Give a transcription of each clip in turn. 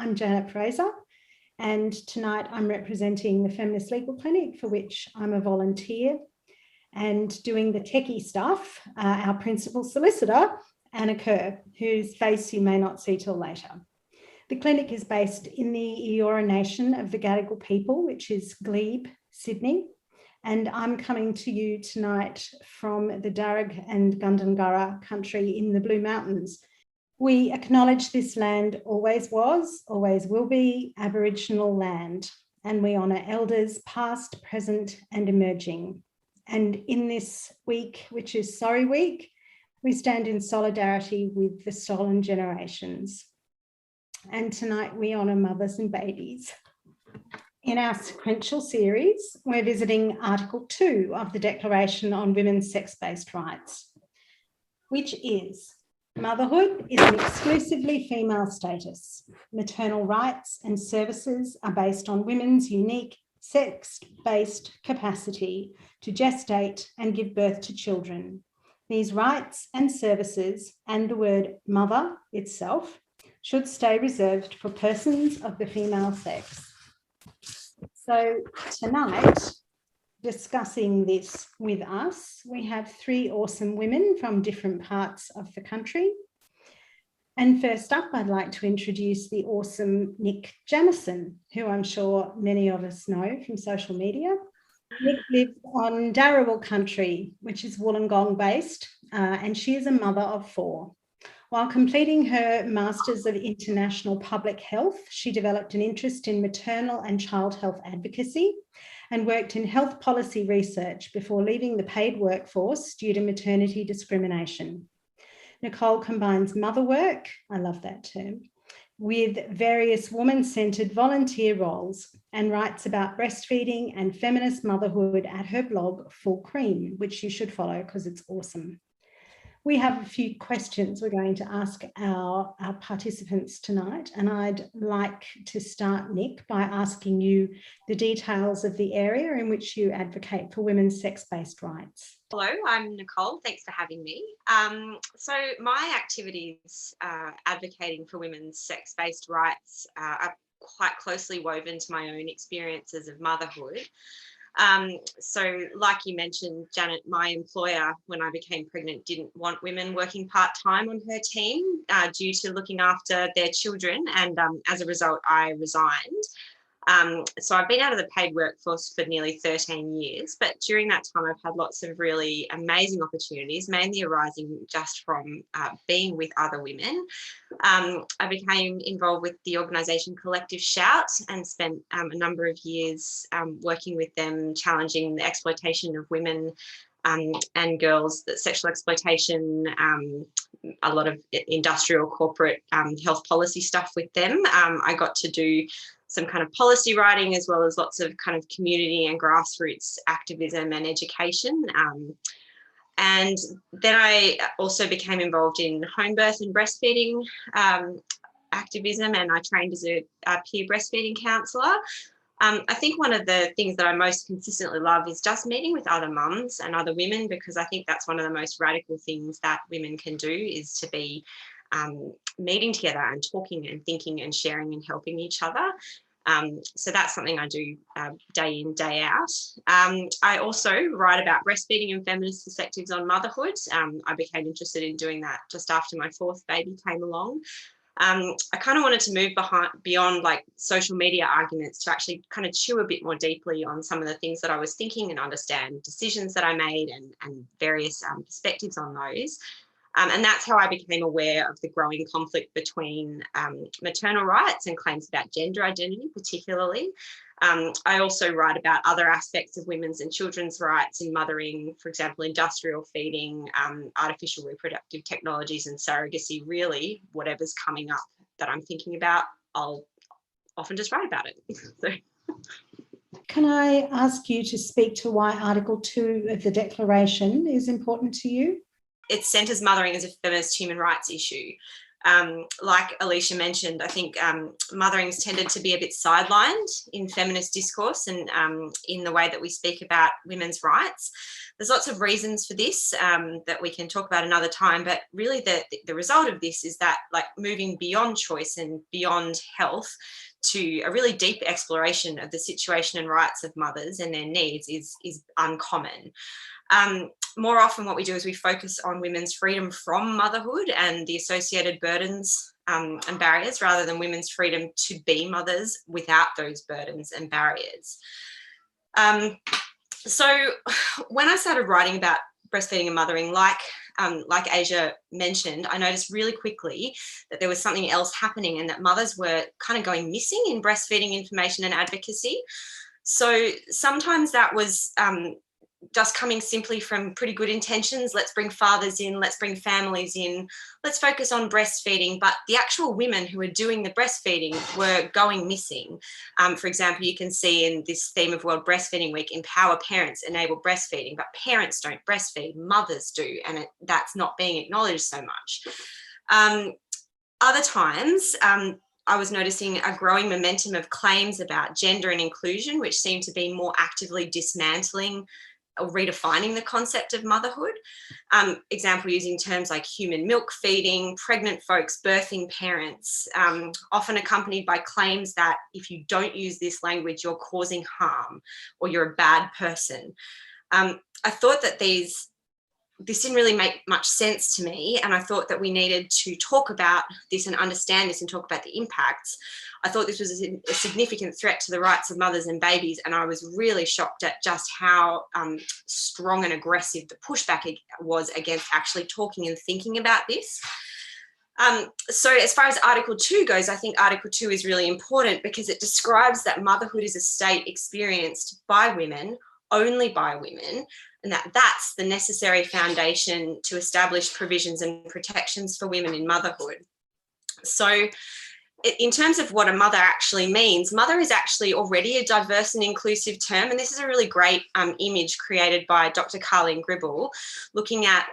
I'm Janet Fraser, and tonight I'm representing the Feminist Legal Clinic, for which I'm a volunteer, and doing the techie stuff, our principal solicitor, Anna Kerr, whose face you may not see till later. The clinic is based in the Eora Nation of the Gadigal people, which is Glebe, Sydney, and I'm coming to you tonight from the Darug and Gundungurra country in the Blue Mountains. We acknowledge this land always was, always will be Aboriginal land, and we honour elders past, present and emerging. And in this week, which is Sorry Week, we stand in solidarity with the stolen generations. And tonight we honour mothers and babies. In our sequential series, we're visiting Article 2 of the Declaration on Women's Sex-Based Rights, which is: motherhood is an exclusively female status. Maternal rights and services are based on women's unique sex-based capacity to gestate and give birth to children. These rights and services, and the word mother itself, should stay reserved for persons of the female sex. So tonight, discussing this with us, we have three awesome women from different parts of the country. And first up, I'd like to introduce the awesome Nick Jameson, who I'm sure many of us know from social media. Nick lives on Darawal country, which is Wollongong based, and she is a mother of four. While completing her Masters of International Public Health, she developed an interest in maternal and child health advocacy and worked in health policy research before leaving the paid workforce due to maternity discrimination. Nicole combines mother work, I love that term, with various woman-centred volunteer roles and writes about breastfeeding and feminist motherhood at her blog, Full Cream, which you should follow because it's awesome. We have a few questions we're going to ask our participants tonight, and I'd like to start, Nick, by asking you the details of the area in which you advocate for women's sex-based rights. Hello, I'm Nicole. Thanks for having me. So my activities advocating for women's sex-based rights are quite closely woven to my own experiences of motherhood. So like you mentioned, Janet, my employer, when I became pregnant, didn't want women working part-time on her team due to looking after their children. And as a result, I resigned. So I've been out of the paid workforce for nearly 13 years, but during that time, I've had lots of really amazing opportunities, mainly arising just from being with other women. I became involved with the organisation Collective Shout and spent a number of years working with them, challenging the exploitation of women and girls, that sexual exploitation, a lot of industrial corporate health policy stuff with them. I got to do some kind of policy writing, as well as lots of kind of community and grassroots activism and education. And then I also became involved in home birth and breastfeeding activism, and I trained as a peer breastfeeding counsellor. I think one of the things that I most consistently love is just meeting with other mums and other women, because I think that's one of the most radical things that women can do, is to be meeting together and talking and thinking and sharing and helping each other. So that's something I do day in, day out. I also write about breastfeeding and feminist perspectives on motherhood. I became interested in doing that just after my fourth baby came along. I kind of wanted to move beyond like social media arguments to actually kind of chew a bit more deeply on some of the things that I was thinking and understand decisions that I made and various perspectives on those. And that's how I became aware of the growing conflict between maternal rights and claims about gender identity, particularly. I also write about other aspects of women's and children's rights in mothering, for example, industrial feeding, artificial reproductive technologies and surrogacy. Really, whatever's coming up that I'm thinking about, I'll often just write about it. So. Can I ask you to speak to why Article 2 of the Declaration is important to you? It centres mothering as a feminist human rights issue. Like Alecia mentioned, I think mothering's tended to be a bit sidelined in feminist discourse and in the way that we speak about women's rights. There's lots of reasons for this that we can talk about another time, but really the result of this is that, like, moving beyond choice and beyond health to a really deep exploration of the situation and rights of mothers and their needs is uncommon. More often what we do is we focus on women's freedom from motherhood and the associated burdens and barriers, rather than women's freedom to be mothers without those burdens and barriers. So when I started writing about breastfeeding and mothering, like Asia mentioned, I noticed really quickly that there was something else happening and that mothers were kind of going missing in breastfeeding information and advocacy. So sometimes that was just coming simply from pretty good intentions. Let's bring fathers in, let's bring families in, let's focus on breastfeeding. But the actual women who are doing the breastfeeding were going missing. For example, you can see in this theme of World Breastfeeding Week, empower parents, enable breastfeeding, but parents don't breastfeed, mothers do, and that's not being acknowledged so much. Other times, I was noticing a growing momentum of claims about gender and inclusion, which seem to be more actively dismantling or redefining the concept of motherhood. Example, using terms like human milk feeding, pregnant folks, birthing parents, often accompanied by claims that if you don't use this language, you're causing harm or you're a bad person. I thought that this didn't really make much sense to me, and I thought that we needed to talk about this and understand this and talk about the impacts. I thought this was a significant threat to the rights of mothers and babies, and I was really shocked at just how strong and aggressive the pushback was against actually talking and thinking about this. So as far as Article 2 goes, I think Article 2 is really important because it describes that motherhood is a state experienced by women, only by women, and that's the necessary foundation to establish provisions and protections for women in motherhood. So in terms of what a mother actually means, mother is actually already a diverse and inclusive term, and this is a really great image created by Dr. Carleen Gribble, looking at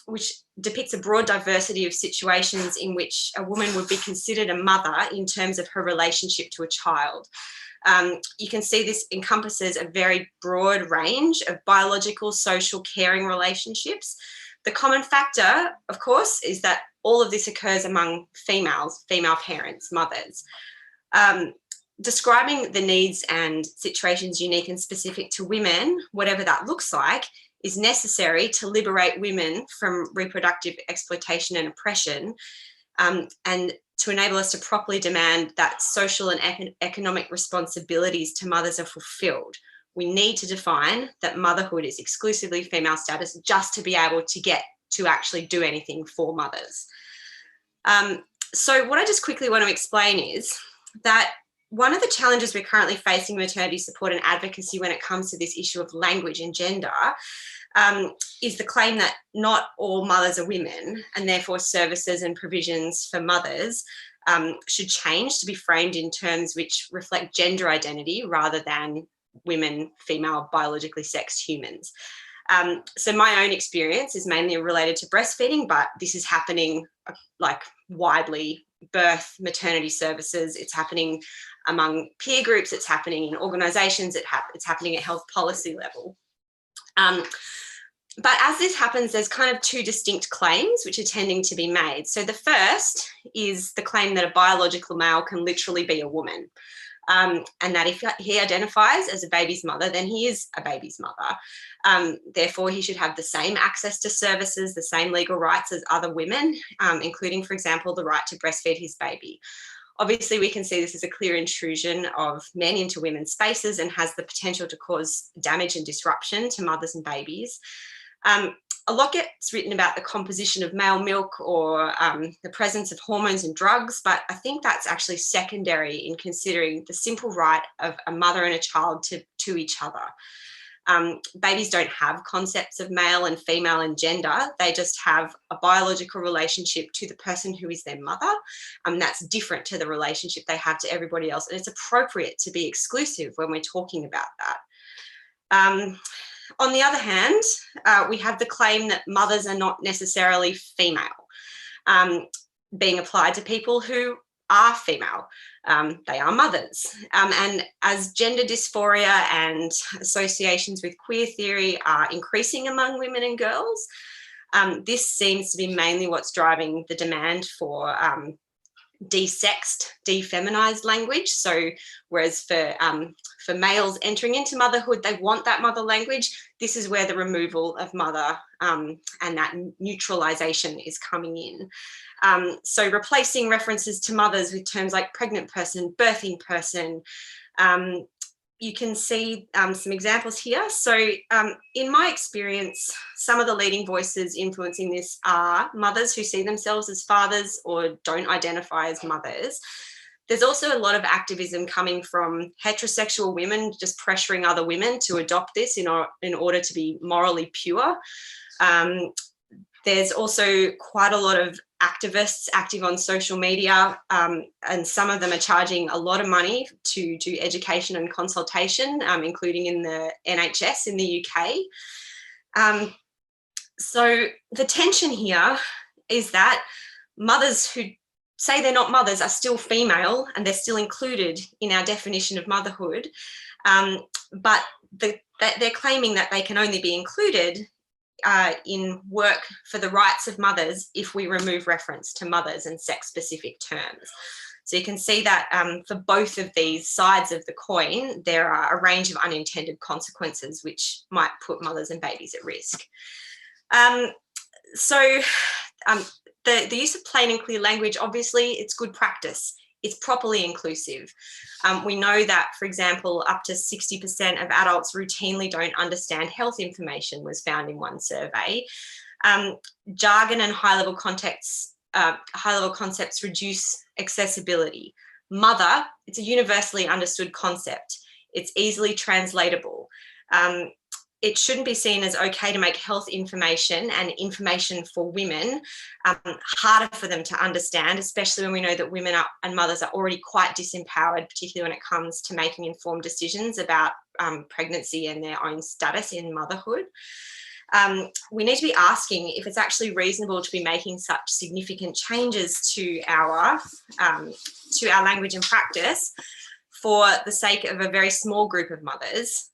which depicts a broad diversity of situations in which a woman would be considered a mother in terms of her relationship to a child. You can see this encompasses a very broad range of biological, social, caring relationships. The common factor, of course, is that all of this occurs among female parents, mothers. Describing the needs and situations unique and specific to women, whatever that looks like, is necessary to liberate women from reproductive exploitation and oppression, and to enable us to properly demand that social and economic responsibilities to mothers are fulfilled. We need to define that motherhood is exclusively female status just to be able to get to actually do anything for mothers. So what I just quickly want to explain is that one of the challenges we're currently facing in maternity support and advocacy when it comes to this issue of language and gender is the claim that not all mothers are women, and therefore services and provisions for mothers should change to be framed in terms which reflect gender identity rather than women, female, biologically sexed humans. So my own experience is mainly related to breastfeeding, but this is happening like widely. Birth, maternity services, it's happening among peer groups, it's happening in organisations, it's happening at health policy level. But as this happens, there's kind of two distinct claims which are tending to be made. So the first is the claim that a biological male can literally be a woman, and that if he identifies as a baby's mother, then he is a baby's mother. Therefore, he should have the same access to services, the same legal rights as other women, including, for example, the right to breastfeed his baby. Obviously, we can see this as a clear intrusion of men into women's spaces and has the potential to cause damage and disruption to mothers and babies. A lot gets written about the composition of male milk or the presence of hormones and drugs, but I think that's actually secondary in considering the simple right of a mother and a child to each other. Babies don't have concepts of male and female and gender. They just have a biological relationship to the person who is their mother. That's different to the relationship they have to everybody else. And it's appropriate to be exclusive when we're talking about that. On the other hand, we have the claim that mothers are not necessarily female. being applied to people who are female. They are mothers. And as gender dysphoria and associations with queer theory are increasing among women and girls, this seems to be mainly what's driving the demand for desexed, defeminized language. So whereas for males entering into motherhood, they want that mother language, this is where the removal of mother and that neutralization is coming in. So replacing references to mothers with terms like pregnant person, birthing person. You can see some examples here. So in my experience, some of the leading voices influencing this are mothers who see themselves as fathers or don't identify as mothers. There's also a lot of activism coming from heterosexual women just pressuring other women to adopt this in order to be morally pure. There's also quite a lot of activists active on social media, and some of them are charging a lot of money to do education and consultation, including in the NHS in the UK. So the tension here is that mothers who say they're not mothers are still female and they're still included in our definition of motherhood, but they're claiming that they can only be included in work for the rights of mothers if we remove reference to mothers and sex-specific terms. So you can see that for both of these sides of the coin, there are a range of unintended consequences which might put mothers and babies at risk. The use of plain and clear language, obviously, it's good practice. It's properly inclusive. We know that, for example, up to 60% of adults routinely don't understand health information, was found in one survey. Jargon and high-level concepts reduce accessibility. Mother, it's a universally understood concept. It's easily translatable. It shouldn't be seen as okay to make health information and information for women harder for them to understand, especially when we know that women and mothers are already quite disempowered, particularly when it comes to making informed decisions about pregnancy and their own status in motherhood. We need to be asking if it's actually reasonable to be making such significant changes to our language and practice for the sake of a very small group of mothers,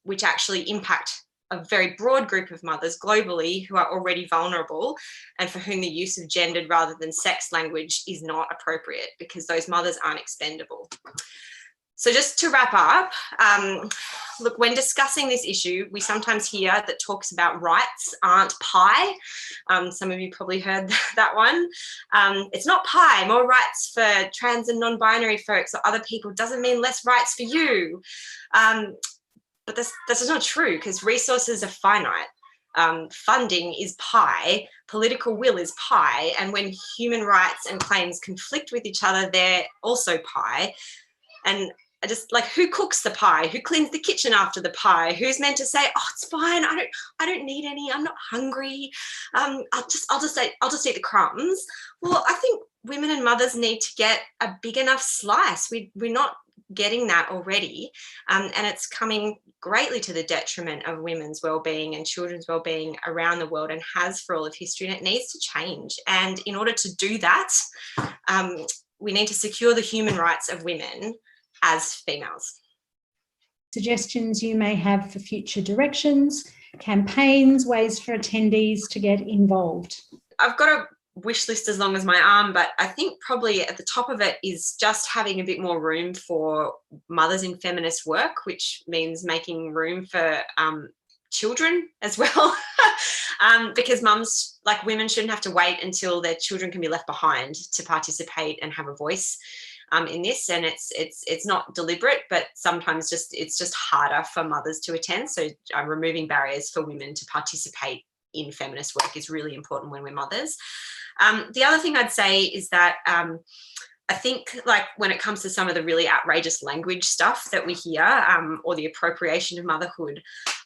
which actually impact a very broad group of mothers globally who are already vulnerable and for whom the use of gendered rather than sex language is not appropriate because those mothers aren't expendable. So just to wrap up, look, when discussing this issue, we sometimes hear that talks about rights aren't pie. Some of you probably heard that one. It's not pie. More rights for trans and non-binary folks or other people doesn't mean less rights for you. But this is not true because resources are finite. Funding is pie, political will is pie, and when human rights and claims conflict with each other, they're also pie. And I just like, who cooks the pie? Who cleans the kitchen after the pie? Who's meant to say, oh, it's fine, I don't need any, I'm not hungry. I'll just eat the crumbs. Well, I think women and mothers need to get a big enough slice. We're not getting that already, and it's coming greatly to the detriment of women's well-being and children's well-being around the world, and has for all of history, and it needs to change. And in order to do that, we need to secure the human rights of women as females. Suggestions you may have for future directions, campaigns, ways for attendees to get involved? I've got a wish list as long as my arm, but I think probably at the top of it is just having a bit more room for mothers in feminist work, which means making room for children as well, because mums, like women, shouldn't have to wait until their children can be left behind to participate and have a voice in this. And it's not deliberate, but sometimes it's just harder for mothers to attend. So removing barriers for women to participate in feminist work is really important when we're mothers. The other thing I'd say is that I think, like, when it comes to some of the really outrageous language stuff that we hear, or the appropriation of motherhood,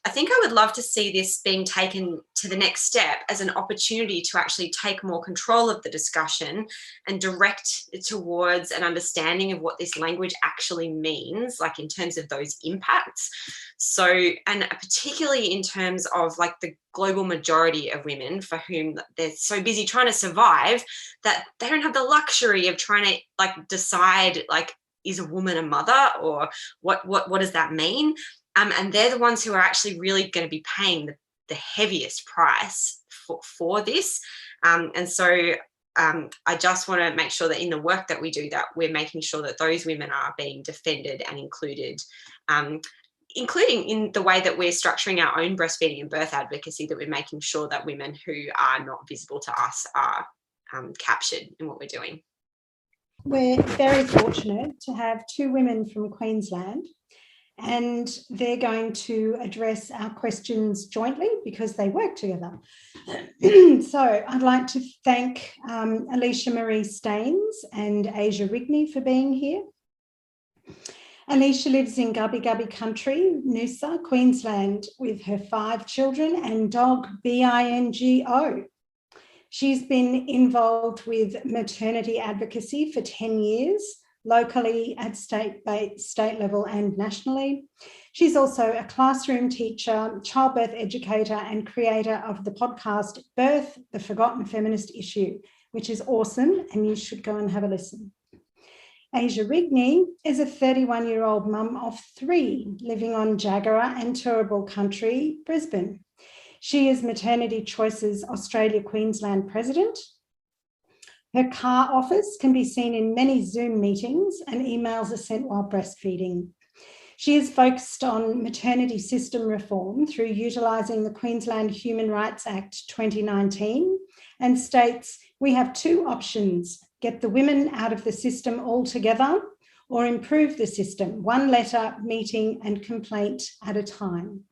I think I would love to see this being taken to the next step as an opportunity to actually take more control of the discussion and direct it towards an understanding of what this language actually means, like in terms of those impacts. So, and particularly in terms of like the global majority of women for whom they're so busy trying to survive that they don't have the luxury of trying to like decide like, is a woman a mother, or what does that mean? And they're the ones who are actually really going to be paying the heaviest price for this. And so I just want to make sure that in the work that we do, that we're making sure that those women are being defended and included, including in the way that we're structuring our own breastfeeding and birth advocacy, that we're making sure that women who are not visible to us are captured in what we're doing. We're very fortunate to have two women from Queensland, and they're going to address our questions jointly because they work together. So I'd like to thank Alecia Maree Staines and Azure Rigney for being here. Alecia lives in Gubbi Gubbi country, Noosa, Queensland, with her 5 children and dog Bingo. She's been involved with maternity advocacy for 10 years, locally at state level and nationally. She's also a classroom teacher, childbirth educator, and creator of the podcast Birth, the Forgotten Feminist Issue, which is awesome, and you should go and have a listen. Azure Rigney is a 31-year-old mum of 3 living on Jagera and Turrbal country, Brisbane. She is Maternity Choices Australia Queensland President. Her car office can be seen in many Zoom meetings, and emails are sent while breastfeeding. She is focused on maternity system reform through utilising the Queensland Human Rights Act 2019, and states, we have 2 options: get the women out of the system altogether or improve the system, 1 letter, meeting and complaint at a time.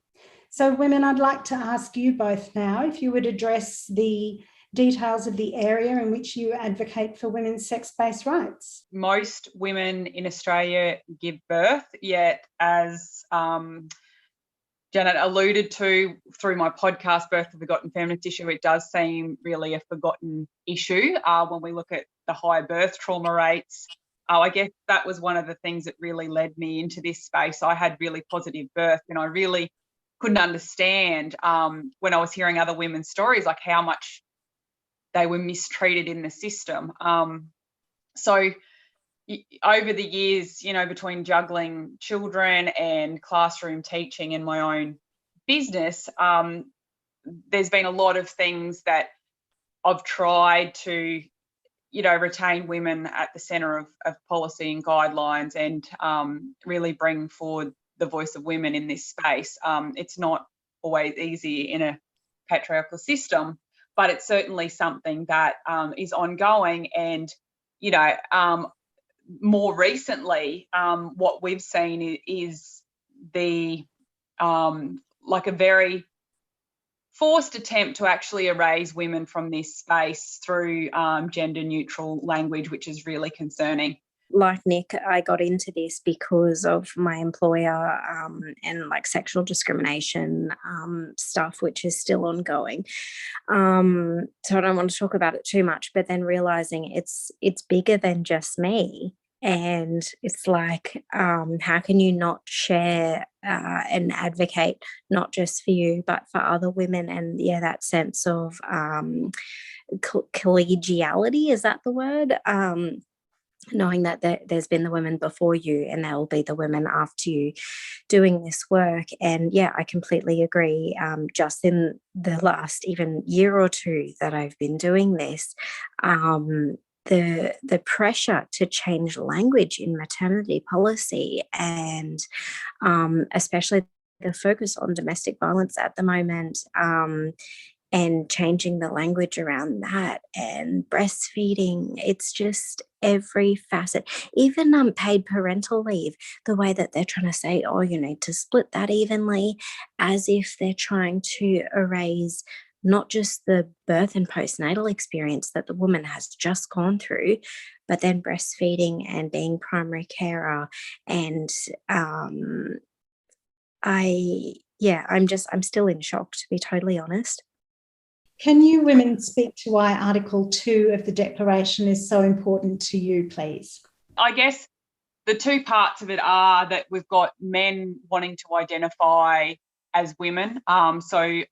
So women, I'd like to ask you both now if you would address the details of the area in which you advocate for women's sex-based rights. Most women in Australia give birth, yet as Janet alluded to through my podcast, Birth, the Forgotten Feminist Issue, it does seem really a forgotten issue when we look at the high birth trauma rates. I guess that was one of the things that really led me into this space. I had really positive birth, and I really couldn't understand when I was hearing other women's stories, like how much they were mistreated in the system. So over the years, you know, between juggling children and classroom teaching and my own business, there's been a lot of things that I've tried to, you know, retain women at the centre of policy and guidelines, and really bring forward the voice of women in this space. It's not always easy in a patriarchal system, but it's certainly something that is ongoing. And, you know, more recently, what we've seen is the like a very forced attempt to actually erase women from this space through gender neutral language, which is really concerning. Like Nick, I got into this because of my employer and like sexual discrimination stuff, which is still ongoing. So I don't want to talk about it too much, but then realizing it's bigger than just me. And it's like, how can you not share and advocate not just for you, but for other women? And yeah, that sense of collegiality, is that the word? Knowing that there's been the women before you and there will be the women after you doing this work. And yeah, I completely agree. Just in the last even year or 2 that I've been doing this, the pressure to change language in maternity policy, and especially the focus on domestic violence at the moment, and changing the language around that, and breastfeeding. It's just every facet, even paid parental leave, the way that they're trying to say, oh, you need to split that evenly, as if they're trying to erase not just the birth and postnatal experience that the woman has just gone through, but then breastfeeding and being primary carer. And yeah, I'm still in shock, to be totally honest. Can you women speak to why Article 2 of the Declaration is so important to you, please? I guess the two parts of it are that we've got men wanting to identify as women, so,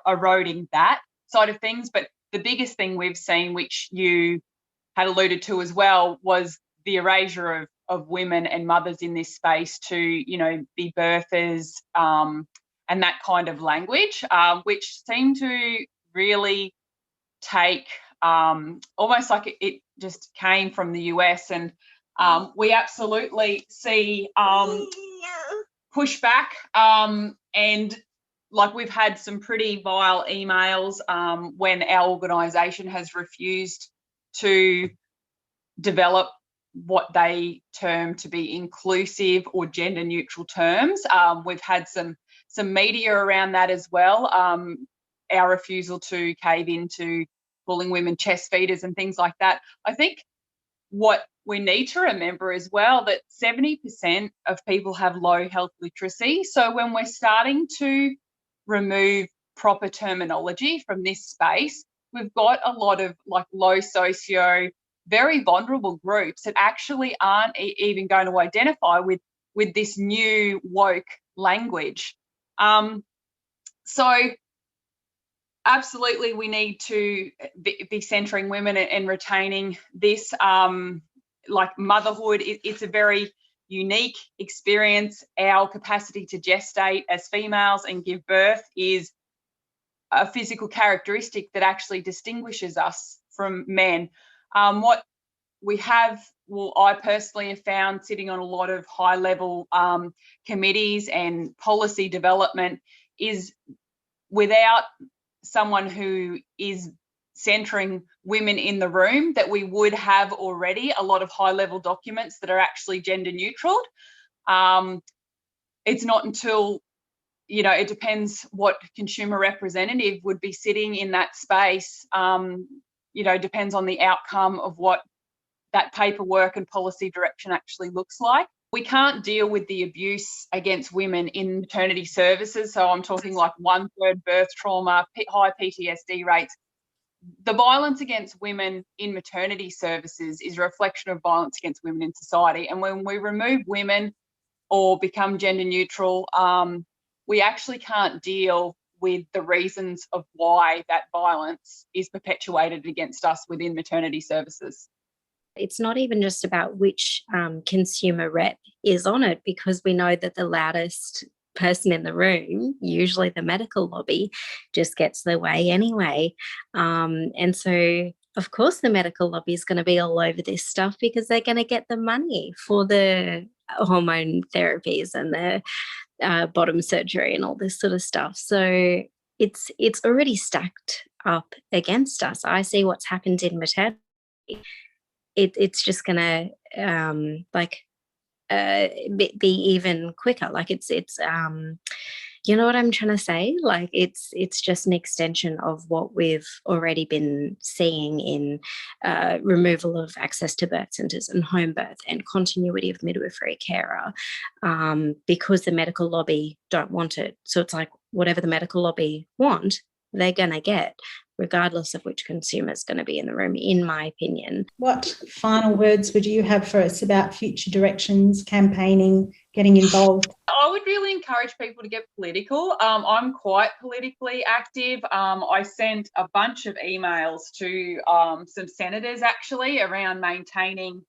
eroding that side of things. But the biggest thing we've seen, which you had alluded to as well, was the erasure of women and mothers in this space to, be birthers and that kind of language, which seemed to really take almost like it just came from the US. And we absolutely see pushback, and like we've had some pretty vile emails when our organisation has refused to develop what they term to be inclusive or gender neutral terms. We've had some media around that as well. Our refusal to cave into calling women chest feeders and things like that. I think what we need to remember as well, that 70% of people have low health literacy. So when we're starting to remove proper terminology from this space, we've got a lot of like low socio, very vulnerable groups that actually aren't even going to identify with this new woke language. So absolutely, we need to be centering women and retaining this. Like motherhood, it's a very unique experience. Our capacity to gestate as females and give birth is a physical characteristic that actually distinguishes us from men. What we have, well, I personally have found sitting on a lot of high-level committees and policy development is without someone who is centering women in the room, that we would have already a lot of high-level documents that are actually gender neutral. It's not until, it depends what consumer representative would be sitting in that space, depends on the outcome of what that paperwork and policy direction actually looks like. We can't deal with the abuse against women in maternity services. So I'm talking like 1/3 birth trauma, high PTSD rates. The violence against women in maternity services is a reflection of violence against women in society. And when we remove women or become gender neutral, we actually can't deal with the reasons of why that violence is perpetuated against us within maternity services. It's not even just about which consumer rep is on it, because we know that the loudest person in the room, usually the medical lobby, just gets their way anyway. And so, of course, the medical lobby is going to be all over this stuff because they're going to get the money for the hormone therapies and the bottom surgery and all this sort of stuff. So it's already stacked up against us. I see what's happened in maternity. It's just going to be even quicker. Like it's you know what I'm trying to say? Like it's just an extension of what we've already been seeing in removal of access to birth centres and home birth and continuity of midwifery carer, because the medical lobby don't want it. So it's like whatever the medical lobby want, they're going to get, regardless of which consumer is going to be in the room, in my opinion. What final words would you have for us about future directions, campaigning, getting involved? I would really encourage people to get political. I'm quite politically active. I sent a bunch of emails to some senators actually around maintaining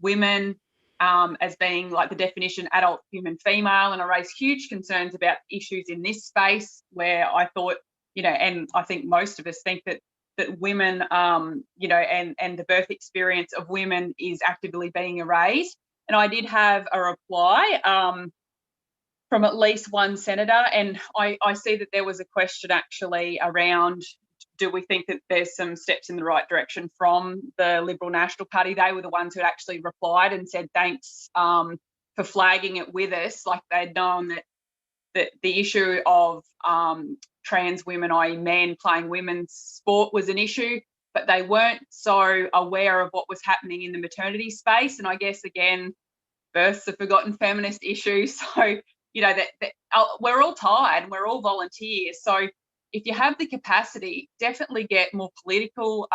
women as being like the definition adult human female, and I raised huge concerns about issues in this space where I thought, and I think most of us think that women, and the birth experience of women is actively being erased. And I did have a reply from at least one senator, and I see that there was a question actually around, do we think that there's some steps in the right direction from the Liberal National Party? They were the ones who actually replied and said thanks for flagging it with us, like they'd known that the issue of trans women, i.e. men, playing women's sport was an issue, but they weren't so aware of what was happening in the maternity space. And I guess, again, birth's a forgotten feminist issue. So, we're all tired and we're all volunteers. So if you have the capacity, definitely get more political.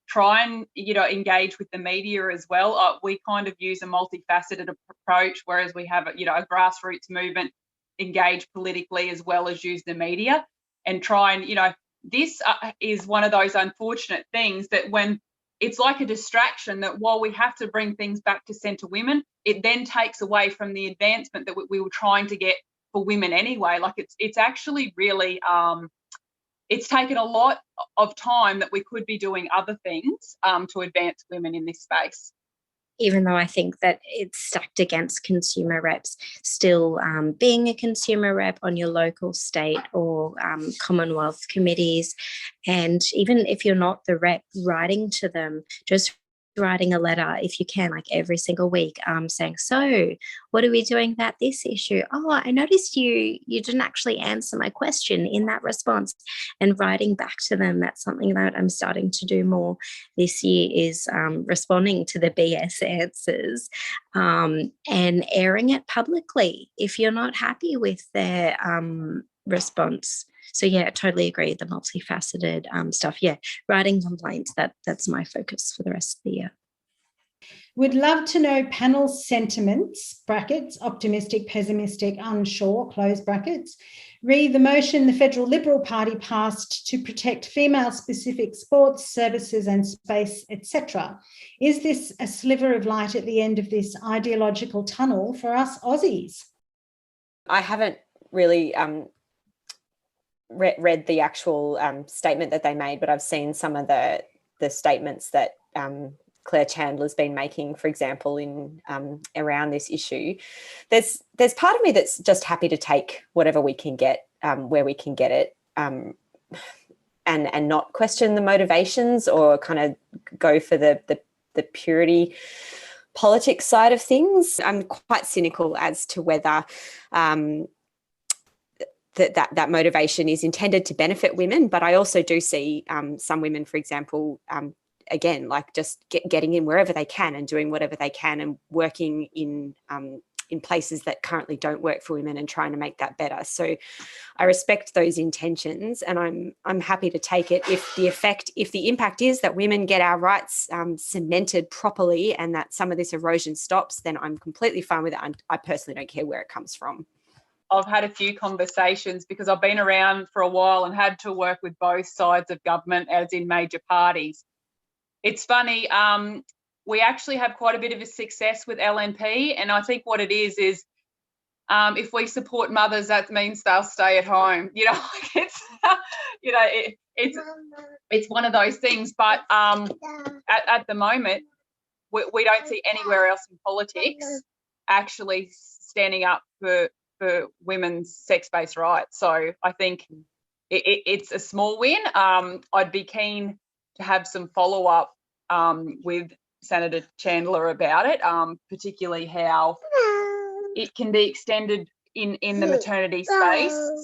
Try and engage with the media as well. We kind of use a multifaceted approach, whereas we have a grassroots movement, engage politically as well as use the media, and try and this is one of those unfortunate things that when it's like a distraction, that while we have to bring things back to centre women, it then takes away from the advancement that we were trying to get for women anyway. Like it's actually really it's taken a lot of time that we could be doing other things to advance women in this space. Even though I think that it's stacked against consumer reps, still being a consumer rep on your local, state or Commonwealth committees, and even if you're not the rep, writing to them, just writing a letter if you can, like every single week, saying, so what are we doing about this issue? Oh, I noticed you didn't actually answer my question in that response, and writing back to them. That's something that I'm starting to do more this year, is responding to the BS answers and airing it publicly if you're not happy with their response. So yeah, I totally agree. The multifaceted stuff. Yeah, writing complaints, that's my focus for the rest of the year. Would love to know panel sentiments, brackets, optimistic, pessimistic, unsure, close brackets. Read the motion the Federal Liberal Party passed to protect female-specific sports, services and space, etc. Is this a sliver of light at the end of this ideological tunnel for us Aussies? I haven't really read the actual statement that they made, but I've seen some of the statements that Claire Chandler's been making, for example, in around this issue. There's part of me that's just happy to take whatever we can get, where we can get it, and not question the motivations or kind of go for the purity politics side of things. I'm quite cynical as to whether that motivation is intended to benefit women, but I also do see some women, for example, again, like just getting in wherever they can and doing whatever they can and working in places that currently don't work for women and trying to make that better. So I respect those intentions, and I'm happy to take it if the impact is that women get our rights cemented properly and that some of this erosion stops, then I'm completely fine with it. I personally don't care where it comes from. I've had a few conversations because I've been around for a while and had to work with both sides of government, as in major parties. It's funny, we actually have quite a bit of a success with LNP, and I think what it is if we support mothers, that means they'll stay at home. It's one of those things. But at the moment, we don't see anywhere else in politics actually standing up for women's sex-based rights. So I think it's a small win. I'd be keen to have some follow-up with Senator Chandler about it, particularly how it can be extended in the maternity space.